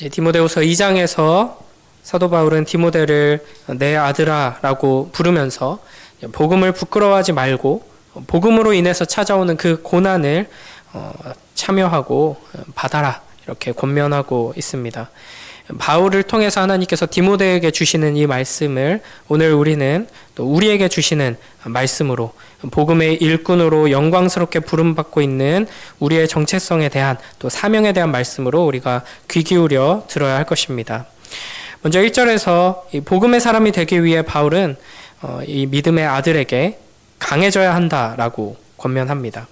이제 디모데후서 2장에서 사도 바울은 디모데를 내 아들아라고 부르면서 복음을 부끄러워하지 말고 복음으로 인해서 찾아오는 그 고난을 참여하고 받아라 이렇게 권면하고 있습니다. 바울을 통해서 하나님께서 디모데에게 주시는 이 말씀을 오늘 우리는 또 우리에게 주시는 말씀으로 복음의 일꾼으로 영광스럽게 부름받고 있는 우리의 정체성에 대한 또 사명에 대한 말씀으로 우리가 귀 기울여 들어야 할 것입니다. 먼저 1절에서 이 복음의 사람이 되기 위해 바울은 이 믿음의 아들에게 강해져야 한다라고 권면합니다.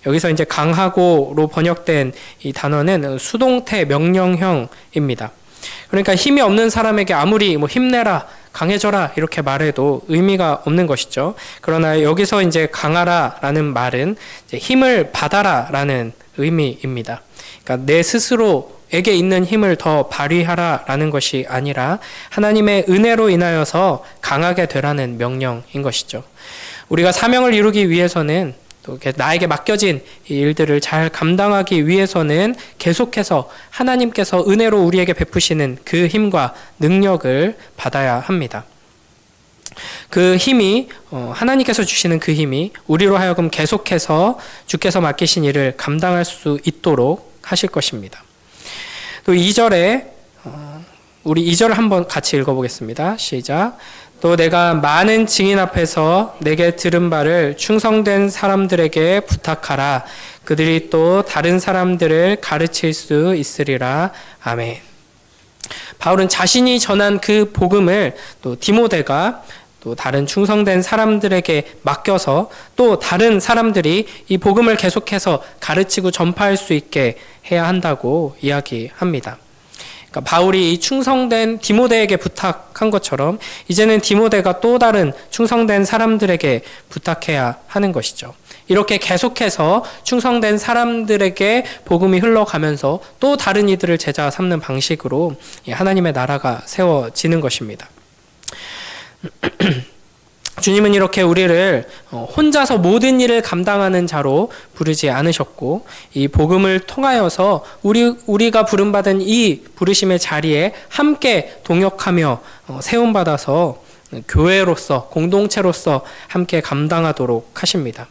여기서 이제 강하고로 번역된 이 단어는 수동태 명령형입니다. 그러니까 힘이 없는 사람에게 아무리 힘내라, 강해져라 이렇게 말해도 의미가 없는 것이죠. 그러나 여기서 이제 강하라라는 말은 이제 힘을 받아라라는 의미입니다. 그러니까 내 스스로에게 있는 힘을 더 발휘하라라는 것이 아니라 하나님의 은혜로 인하여서 강하게 되라는 명령인 것이죠. 우리가 사명을 이루기 위해서는 또 나에게 맡겨진 이 일들을 잘 감당하기 위해서는 계속해서 하나님께서 은혜로 우리에게 베푸시는 그 힘과 능력을 받아야 합니다. 그 힘이 하나님께서 주시는 그 힘이 우리로 하여금 계속해서 주께서 맡기신 일을 감당할 수 있도록 하실 것입니다. 또 2절에 우리 2절 한번 같이 읽어보겠습니다. 시작. 또 내가 많은 증인 앞에서 내게 들은 바를 충성된 사람들에게 부탁하라. 그들이 또 다른 사람들을 가르칠 수 있으리라. 아멘. 바울은 자신이 전한 그 복음을 또 디모데가 또 다른 충성된 사람들에게 맡겨서 또 다른 사람들이 이 복음을 계속해서 가르치고 전파할 수 있게 해야 한다고 이야기합니다. 그러니까 바울이 이 충성된 디모데에게 부탁한 것처럼 이제는 디모데가 또 다른 충성된 사람들에게 부탁해야 하는 것이죠. 이렇게 계속해서 충성된 사람들에게 복음이 흘러가면서 또 다른 이들을 제자 삼는 방식으로 하나님의 나라가 세워지는 것입니다. 주님은 이렇게 우리를 혼자서 모든 일을 감당하는 자로 부르지 않으셨고 이 복음을 통하여서 우리가 부름받은 이 부르심의 자리에 함께 동역하며 세움받아서 교회로서 공동체로서 함께 감당하도록 하십니다.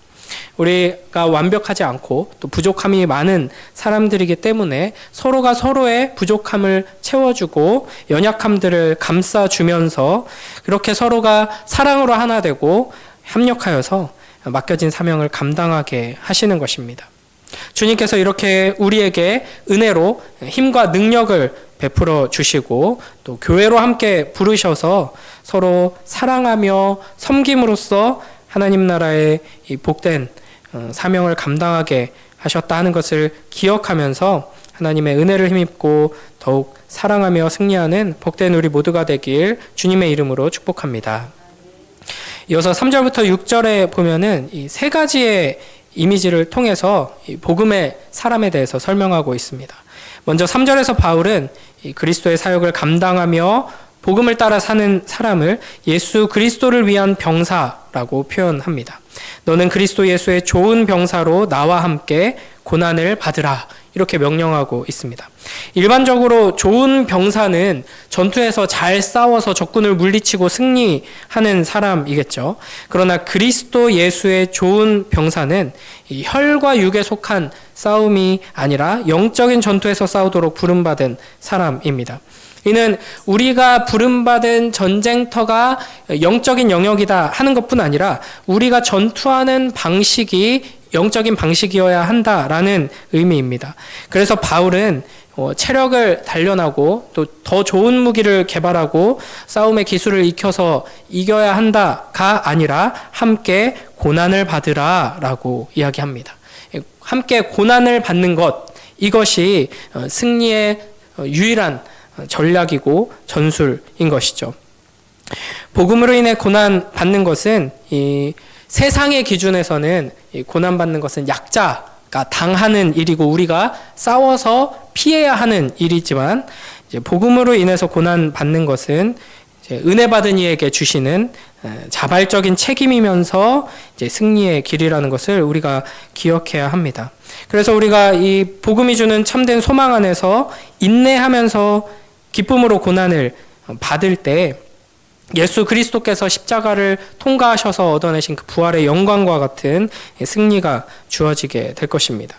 우리가 완벽하지 않고 또 부족함이 많은 사람들이기 때문에 서로가 서로의 부족함을 채워주고 연약함들을 감싸주면서 그렇게 서로가 사랑으로 하나 되고 협력하여서 맡겨진 사명을 감당하게 하시는 것입니다. 주님께서 이렇게 우리에게 은혜로 힘과 능력을 베풀어 주시고 또 교회로 함께 부르셔서 서로 사랑하며 섬김으로써 하나님 나라의 이 복된 사명을 감당하게 하셨다 하는 것을 기억하면서 하나님의 은혜를 힘입고 더욱 사랑하며 승리하는 복된 우리 모두가 되길 주님의 이름으로 축복합니다. 이어서 3절부터 6절에 보면은 이 세 가지의 이미지를 통해서 이 복음의 사람에 대해서 설명하고 있습니다. 먼저 3절에서 바울은 이 그리스도의 사역을 감당하며 복음을 따라 사는 사람을 예수 그리스도를 위한 병사라고 표현합니다. 너는 그리스도 예수의 좋은 병사로 나와 함께 고난을 받으라. 이렇게 명령하고 있습니다. 일반적으로 좋은 병사는 전투에서 잘 싸워서 적군을 물리치고 승리하는 사람이겠죠. 그러나 그리스도 예수의 좋은 병사는 이 혈과 육에 속한 싸움이 아니라 영적인 전투에서 싸우도록 부름받은 사람입니다. 이는 우리가 부름받은 전쟁터가 영적인 영역이다 하는 것뿐 아니라 우리가 전투하는 방식이 영적인 방식이어야 한다라는 의미입니다. 그래서 바울은 체력을 단련하고 또 더 좋은 무기를 개발하고 싸움의 기술을 익혀서 이겨야 한다가 아니라 함께 고난을 받으라라고 이야기합니다. 함께 고난을 받는 것, 이것이 승리의 유일한 전략이고 전술인 것이죠. 복음으로 인해 고난 받는 것은 이 세상의 기준에서는 이 고난 받는 것은 약자가 당하는 일이고 우리가 싸워서 피해야 하는 일이지만 이제 복음으로 인해서 고난 받는 것은 이제 은혜 받은 이에게 주시는 자발적인 책임이면서 이제 승리의 길이라는 것을 우리가 기억해야 합니다. 그래서 우리가 이 복음이 주는 참된 소망 안에서 인내하면서 기쁨으로 고난을 받을 때 예수 그리스도께서 십자가를 통과하셔서 얻어내신 그 부활의 영광과 같은 승리가 주어지게 될 것입니다.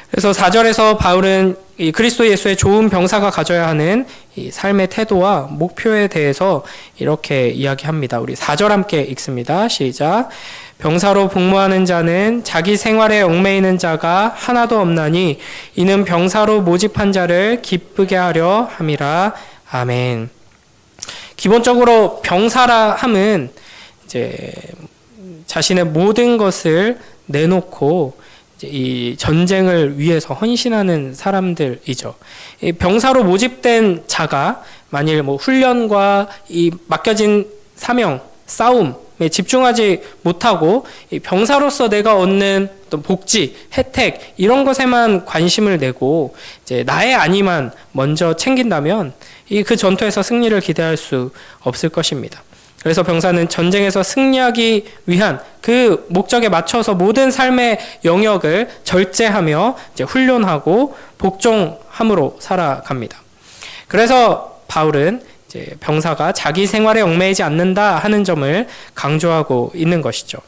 그래서 4절에서 바울은 이 그리스도 예수의 좋은 병사가 가져야 하는 이 삶의 태도와 목표에 대해서 이렇게 이야기합니다. 우리 4절 함께 읽습니다. 시작. 병사로 복무하는 자는 자기 생활에 얽매이는 자가 하나도 없나니 이는 병사로 모집한 자를 기쁘게 하려 함이라. 아멘. 기본적으로 병사라 함은 이제 자신의 모든 것을 내놓고 이 전쟁을 위해서 헌신하는 사람들이죠. 이 병사로 모집된 자가 만일 훈련과 이 맡겨진 사명, 싸움에 집중하지 못하고 이 병사로서 내가 얻는 어떤 복지, 혜택 이런 것에만 관심을 내고 이제 나의 안위만 먼저 챙긴다면 이 그 전투에서 승리를 기대할 수 없을 것입니다. 그래서 병사는 전쟁에서 승리하기 위한 그 목적에 맞춰서 모든 삶의 영역을 절제하며 이제 훈련하고 복종함으로 살아갑니다. 그래서 바울은 이제 병사가 자기 생활에 얽매이지 않는다 하는 점을 강조하고 있는 것이죠.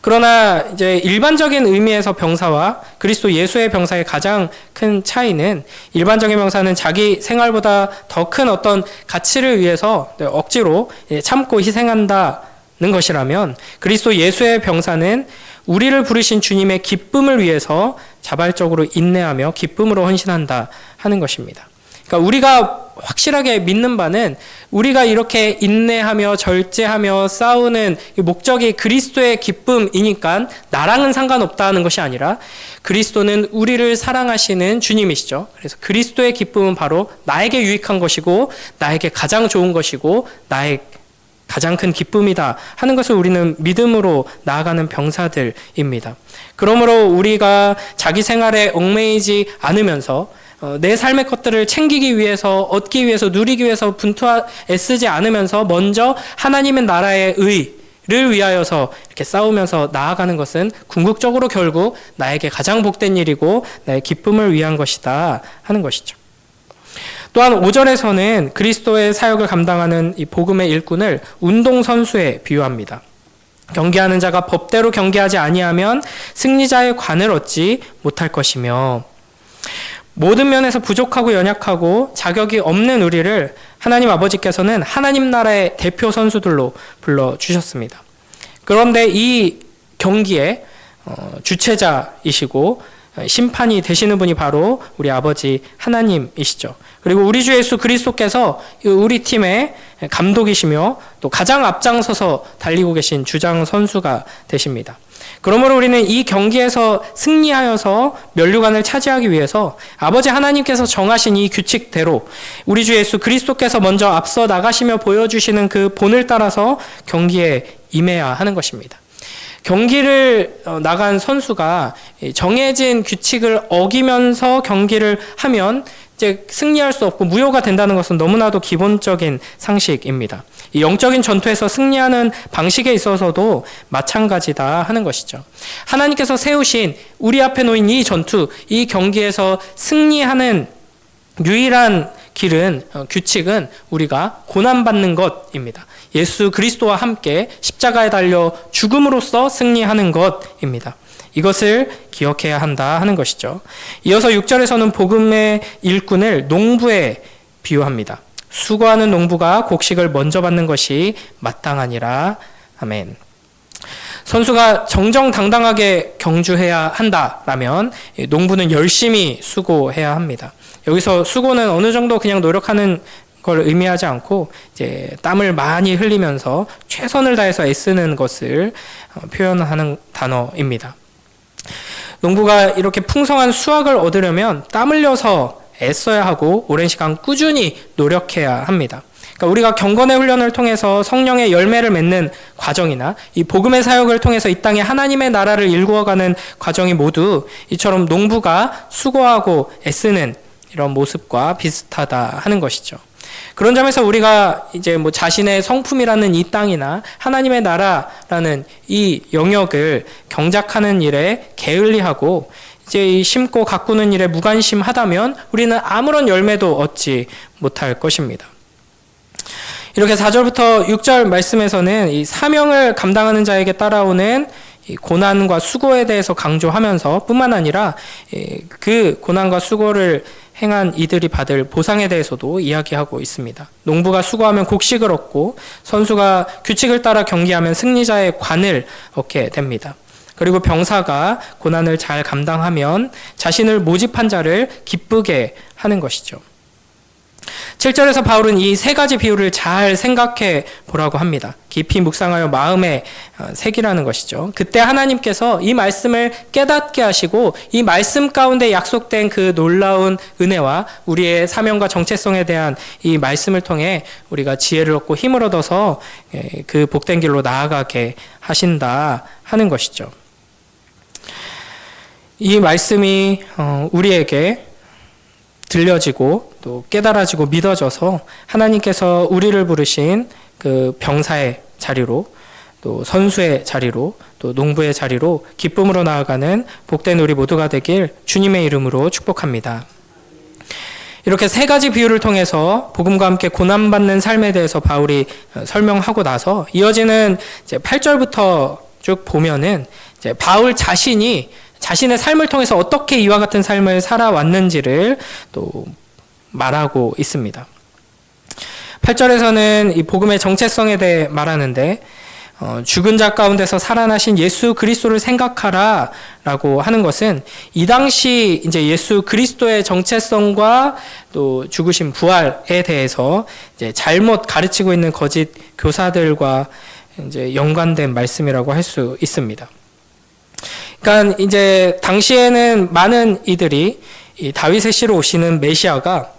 그러나 이제 일반적인 의미에서 병사와 그리스도 예수의 병사의 가장 큰 차이는 일반적인 병사는 자기 생활보다 더 큰 어떤 가치를 위해서 억지로 참고 희생한다는 것이라면 그리스도 예수의 병사는 우리를 부르신 주님의 기쁨을 위해서 자발적으로 인내하며 기쁨으로 헌신한다 하는 것입니다. 그러니까 우리가 확실하게 믿는 바는 우리가 이렇게 인내하며 절제하며 싸우는 목적이 그리스도의 기쁨이니까 나랑은 상관없다는 것이 아니라 그리스도는 우리를 사랑하시는 주님이시죠. 그래서 그리스도의 기쁨은 바로 나에게 유익한 것이고 나에게 가장 좋은 것이고 나의 가장 큰 기쁨이다 하는 것을 우리는 믿음으로 나아가는 병사들입니다. 그러므로 우리가 자기 생활에 얽매이지 않으면서 내 삶의 것들을 챙기기 위해서 얻기 위해서 누리기 위해서 애쓰지 않으면서 먼저 하나님의 나라의 의를 위하여서 이렇게 싸우면서 나아가는 것은 궁극적으로 결국 나에게 가장 복된 일이고 나의 기쁨을 위한 것이다 하는 것이죠. 또한 5절에서는 그리스도의 사역을 감당하는 이 복음의 일꾼을 운동선수에 비유합니다. 경기하는 자가 법대로 경기하지 아니하면 승리자의 관을 얻지 못할 것이며 모든 면에서 부족하고 연약하고 자격이 없는 우리를 하나님 아버지께서는 하나님 나라의 대표 선수들로 불러주셨습니다. 그런데 이 경기의 주체자이시고 심판이 되시는 분이 바로 우리 아버지 하나님이시죠. 그리고 우리 주 예수 그리스도께서 우리 팀의 감독이시며 또 가장 앞장서서 달리고 계신 주장 선수가 되십니다. 그러므로 우리는 이 경기에서 승리하여서 면류관을 차지하기 위해서 아버지 하나님께서 정하신 이 규칙대로 우리 주 예수 그리스도께서 먼저 앞서 나가시며 보여주시는 그 본을 따라서 경기에 임해야 하는 것입니다. 경기를 나간 선수가 정해진 규칙을 어기면서 경기를 하면 이제 승리할 수 없고 무효가 된다는 것은 너무나도 기본적인 상식입니다. 이 영적인 전투에서 승리하는 방식에 있어서도 마찬가지다 하는 것이죠. 하나님께서 세우신 우리 앞에 놓인 이 전투, 이 경기에서 승리하는 유일한 길은 규칙은 우리가 고난받는 것입니다. 예수 그리스도와 함께 십자가에 달려 죽음으로써 승리하는 것입니다. 이것을 기억해야 한다 하는 것이죠. 이어서 6절에서는 복음의 일꾼을 농부에 비유합니다. 수고하는 농부가 곡식을 먼저 받는 것이 마땅하니라. 아멘. 선수가 정정당당하게 경주해야 한다라면 농부는 열심히 수고해야 합니다. 여기서 수고는 어느 정도 그냥 노력하는 걸 의미하지 않고 이제 땀을 많이 흘리면서 최선을 다해서 애쓰는 것을 표현하는 단어입니다. 농부가 이렇게 풍성한 수확을 얻으려면 땀 흘려서 애써야 하고 오랜 시간 꾸준히 노력해야 합니다. 그러니까 우리가 경건의 훈련을 통해서 성령의 열매를 맺는 과정이나 이 복음의 사역을 통해서 이 땅에 하나님의 나라를 일구어가는 과정이 모두 이처럼 농부가 수고하고 애쓰는 이런 모습과 비슷하다 하는 것이죠. 그런 점에서 우리가 이제 뭐 자신의 성품이라는 이 땅이나 하나님의 나라라는 이 영역을 경작하는 일에 게을리하고 이제 이 심고 가꾸는 일에 무관심하다면 우리는 아무런 열매도 얻지 못할 것입니다. 이렇게 4절부터 6절 말씀에서는 이 사명을 감당하는 자에게 따라오는 이 고난과 수고에 대해서 강조하면서 뿐만 아니라 그 고난과 수고를 행한 이들이 받을 보상에 대해서도 이야기하고 있습니다. 농부가 수고하면 곡식을 얻고 선수가 규칙을 따라 경기하면 승리자의 관을 얻게 됩니다. 그리고 병사가 고난을 잘 감당하면 자신을 모집한 자를 기쁘게 하는 것이죠. 7절에서 바울은 이 세 가지 비유를 잘 생각해 보라고 합니다. 깊이 묵상하여 마음에 새기라는 것이죠. 그때 하나님께서 이 말씀을 깨닫게 하시고 이 말씀 가운데 약속된 그 놀라운 은혜와 우리의 사명과 정체성에 대한 이 말씀을 통해 우리가 지혜를 얻고 힘을 얻어서 그 복된 길로 나아가게 하신다 하는 것이죠. 이 말씀이 우리에게 들려지고 또 깨달아지고 믿어져서 하나님께서 우리를 부르신 그 병사의 자리로 또 선수의 자리로 또 농부의 자리로 기쁨으로 나아가는 복된 우리 모두가 되길 주님의 이름으로 축복합니다. 이렇게 세 가지 비유를 통해서 복음과 함께 고난받는 삶에 대해서 바울이 설명하고 나서 이어지는 이제 8절부터 쭉 보면은 이제 바울 자신이 자신의 삶을 통해서 어떻게 이와 같은 삶을 살아왔는지를 또 말하고 있습니다. 8절에서는 이 복음의 정체성에 대해 말하는데 죽은 자 가운데서 살아나신 예수 그리스도를 생각하라 라고 하는 것은 이 당시 이제 예수 그리스도의 정체성과 또 죽으신 부활에 대해서 이제 잘못 가르치고 있는 거짓 교사들과 이제 연관된 말씀이라고 할 수 있습니다. 그러니까 이제 당시에는 많은 이들이 이 다윗의 씨로 오시는 메시아가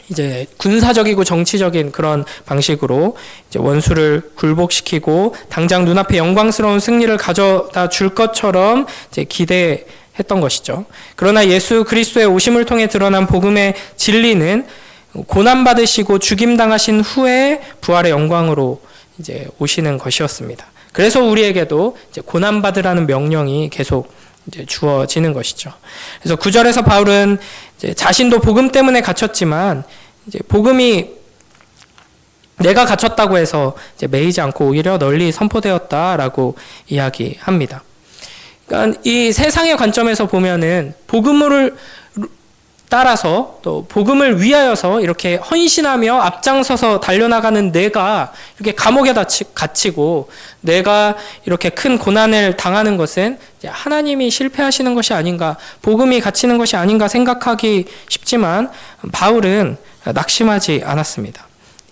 이제 군사적이고 정치적인 그런 방식으로 이제 원수를 굴복시키고 당장 눈앞에 영광스러운 승리를 가져다 줄 것처럼 이제 기대했던 것이죠. 그러나 예수 그리스도의 오심을 통해 드러난 복음의 진리는 고난 받으시고 죽임 당하신 후에 부활의 영광으로 이제 오시는 것이었습니다. 그래서 우리에게도 이제 고난 받으라는 명령이 계속 이제 주어지는 것이죠. 그래서 9절에서 바울은 이제 자신도 복음 때문에 갇혔지만 이제 복음이 내가 갇혔다고 해서 이제 매이지 않고 오히려 널리 선포되었다라고 이야기합니다. 그러니까 이 세상의 관점에서 보면은 복음을 따라서 또 복음을 위하여서 이렇게 헌신하며 앞장서서 달려나가는 내가 이렇게 감옥에 갇히고 내가 이렇게 큰 고난을 당하는 것은 하나님이 실패하시는 것이 아닌가, 복음이 갇히는 것이 아닌가 생각하기 쉽지만 바울은 낙심하지 않았습니다.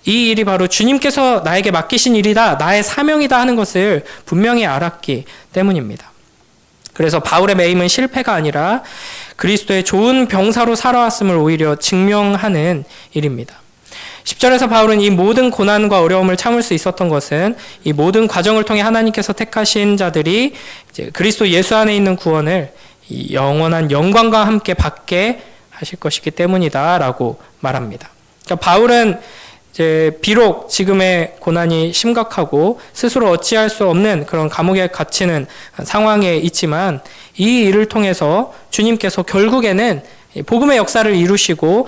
이 일이 바로 주님께서 나에게 맡기신 일이다, 나의 사명이다 하는 것을 분명히 알았기 때문입니다. 그래서 바울의 매임은 실패가 아니라 그리스도의 좋은 병사로 살아왔음을 오히려 증명하는 일입니다. 10절에서 바울은 이 모든 고난과 어려움을 참을 수 있었던 것은 이 모든 과정을 통해 하나님께서 택하신 자들이 이제 그리스도 예수 안에 있는 구원을 이 영원한 영광과 함께 받게 하실 것이기 때문이다라고 말합니다. 그러니까 바울은 이제 비록 지금의 고난이 심각하고 스스로 어찌할 수 없는 그런 감옥에 갇히는 상황에 있지만 이 일을 통해서 주님께서 결국에는 복음의 역사를 이루시고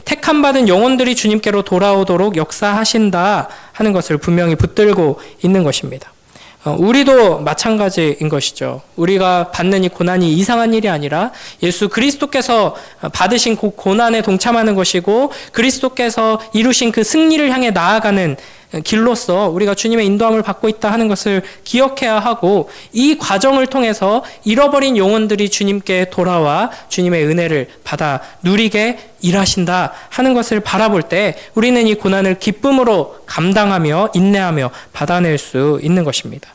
택함 받은 영혼들이 주님께로 돌아오도록 역사하신다 하는 것을 분명히 붙들고 있는 것입니다. 우리도 마찬가지인 것이죠. 우리가 받는 이 고난이 이상한 일이 아니라 예수 그리스도께서 받으신 고난에 동참하는 것이고 그리스도께서 이루신 그 승리를 향해 나아가는 길로서 우리가 주님의 인도함을 받고 있다 하는 것을 기억해야 하고 이 과정을 통해서 잃어버린 영혼들이 주님께 돌아와 주님의 은혜를 받아 누리게 일하신다 하는 것을 바라볼 때 우리는 이 고난을 기쁨으로 감당하며 인내하며 받아낼 수 있는 것입니다.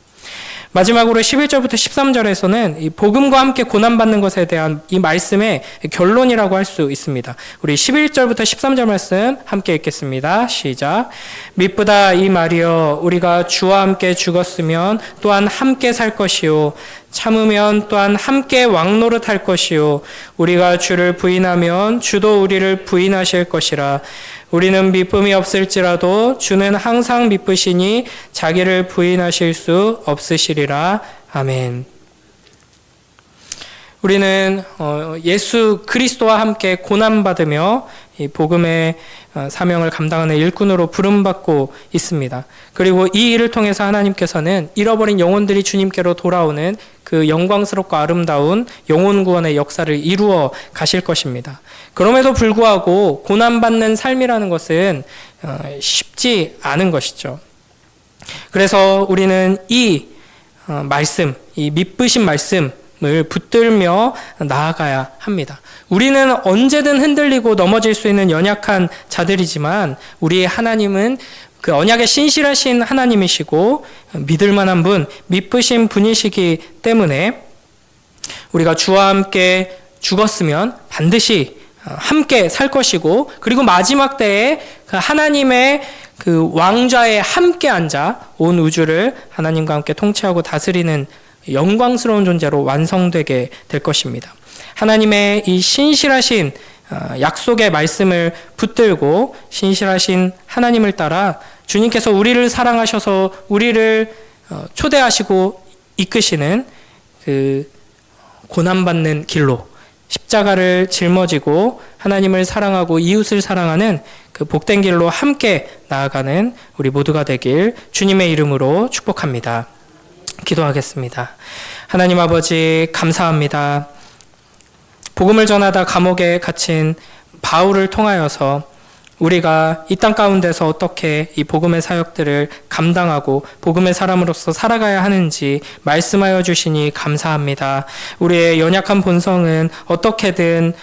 마지막으로 11절부터 13절에서는 이 복음과 함께 고난받는 것에 대한 이 말씀의 결론이라고 할 수 있습니다. 우리 11절부터 13절 말씀 함께 읽겠습니다. 시작. 미쁘다 이 말이여 우리가 주와 함께 죽었으면 또한 함께 살 것이요 참으면 또한 함께 왕노릇할 것이요 우리가 주를 부인하면 주도 우리를 부인하실 것이라 우리는 미쁨이 없을지라도 주는 항상 미쁘시니 자기를 부인하실 수 없으시리라. 아멘. 우리는 예수 그리스도와 함께 고난받으며 이 복음의 사명을 감당하는 일꾼으로 부름받고 있습니다. 그리고 이 일을 통해서 하나님께서는 잃어버린 영혼들이 주님께로 돌아오는 그 영광스럽고 아름다운 영혼 구원의 역사를 이루어 가실 것입니다. 그럼에도 불구하고 고난받는 삶이라는 것은 쉽지 않은 것이죠. 그래서 우리는 이 말씀, 이 미쁘신 말씀 을 붙들며 나아가야 합니다. 우리는 언제든 흔들리고 넘어질 수 있는 연약한 자들이지만 우리의 하나님은 그 언약의 신실하신 하나님이시고 믿을 만한 분, 미쁘신 분이시기 때문에 우리가 주와 함께 죽었으면 반드시 함께 살 것이고, 그리고 마지막 때에 그 하나님의 그 왕좌에 함께 앉아 온 우주를 하나님과 함께 통치하고 다스리는 영광스러운 존재로 완성되게 될 것입니다. 하나님의 이 신실하신 약속의 말씀을 붙들고 신실하신 하나님을 따라 주님께서 우리를 사랑하셔서 우리를 초대하시고 이끄시는 그 고난받는 길로, 십자가를 짊어지고 하나님을 사랑하고 이웃을 사랑하는 그 복된 길로 함께 나아가는 우리 모두가 되길 주님의 이름으로 축복합니다. 기도하겠습니다. 하나님 아버지, 감사합니다. 복음을 전하다 감옥에 갇힌 바울을 통하여서 우리가 이 땅 가운데서 어떻게 이 복음의 사역들을 감당하고 복음의 사람으로서 살아가야 하는지 말씀하여 주시니 감사합니다. 우리의 연약한 본성은 어떻게든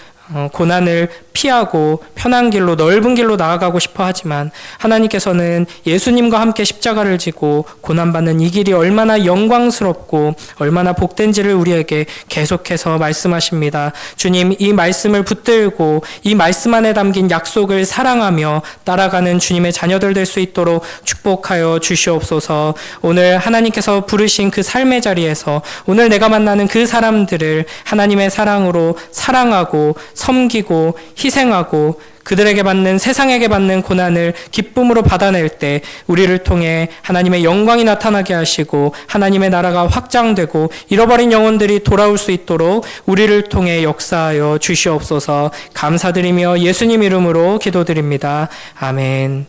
고난을 피하고 편한 길로, 넓은 길로 나아가고 싶어 하지만 하나님께서는 예수님과 함께 십자가를 지고 고난받는 이 길이 얼마나 영광스럽고 얼마나 복된지를 우리에게 계속해서 말씀하십니다. 주님, 이 말씀을 붙들고 이 말씀 안에 담긴 약속을 사랑하며 따라가는 주님의 자녀들 될 수 있도록 축복하여 주시옵소서. 오늘 하나님께서 부르신 그 삶의 자리에서 오늘 내가 만나는 그 사람들을 하나님의 사랑으로 사랑하고 섬기고 희생하고 그들에게 받는, 세상에게 받는 고난을 기쁨으로 받아낼 때 우리를 통해 하나님의 영광이 나타나게 하시고 하나님의 나라가 확장되고 잃어버린 영혼들이 돌아올 수 있도록 우리를 통해 역사하여 주시옵소서. 감사드리며 예수님 이름으로 기도드립니다. 아멘.